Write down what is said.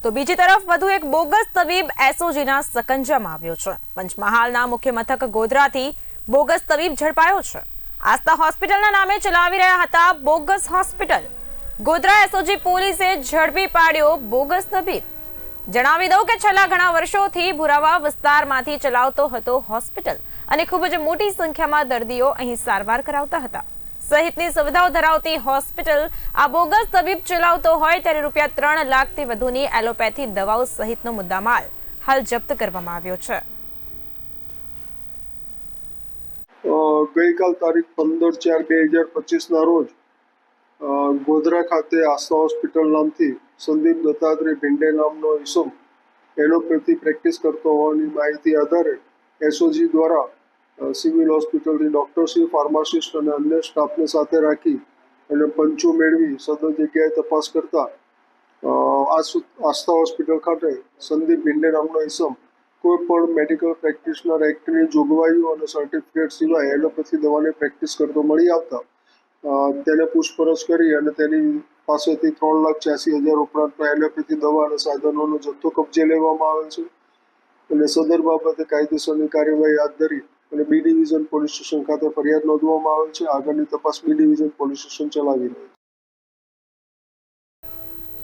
તો બીજી તરફ વધુ એક બોગસ તબીબ એસઓજીના સકંજામાં આવ્યો છે। પંચમહાલના મુખ્ય મથક ગોધરાથી બોગસ તબીબ ઝડપાયો છે। આસ્થા હોસ્પિટલના નામે ચલાવી રહ્યા હતા બોગસ હોસ્પિટલ। ગોધરા એસઓજી પોલીસે ઝડપી પાડ્યો બોગસ તબીબ। જણાવી દઉં કે છેલ્લા ઘણા વર્ષોથી ભુરાવા વિસ્તારમાંથી ચલાવતો હતો હોસ્પિટલ અને ખૂબ જ મોટી સંખ્યામાં દર્દીઓ અહીં સારવાર કરાવતા હતા। સહિતની સુવિધાઓ ધરાવતી હોસ્પિટલ આ બોગસ તબીબ ચલાવતો હોય ત્યારે ₹3 લાખથી વધુની એલોપેથી દવાઓ સહિતનો મુદ્દામાલ હાલ જપ્ત કરવામાં આવ્યો છે। ગઈકાલ તારીખ 15/4/2025 રોજ ગોધરા ખાતે આસ્થા હોસ્પિટલ નામથી સંદીપ દત્તાત્રેય ભિંડે નામનો ઈસમ એલોપેથી પ્રેક્ટિસ કરતો હોવાની માહિતી આધારે એસઓજી દ્વારા સિવિલ હોસ્પિટલની ડૉક્ટરશ્રી, ફાર્માસિસ્ટ અને અન્ય સ્ટાફને સાથે રાખી અને પંચો મેળવી સદર જગ્યાએ તપાસ કરતા આસ્થા હોસ્પિટલ ખાતે સંદીપ ભિંડે નામનો ઈસમ કોઈ પણ મેડિકલ પ્રેક્ટિશનર એક્ટની જોગવાઈઓ અને સર્ટિફિકેટ સિવાય એલોપેથી દવાની પ્રેક્ટિસ કરતો મળી આવતા તેને પૂછપરછ કરી અને તેની પાસેથી ₹3,86,000 ઉપરાંતના એલોપેથી દવા અને સાધનોનો જથ્થો કબજે લેવામાં આવેલ છે અને સદર બાબતે કાયદેસરની કાર્યવાહી હાથ ધરી અને બી ડિવિઝન પોલીસ સ્ટેશન ખાતે ફરિયાદ નોંધવામાં આવેલ છે। આગળની તપાસ બી ડિવિઝન પોલીસ સ્ટેશન ચલાવી રહ્યું છે।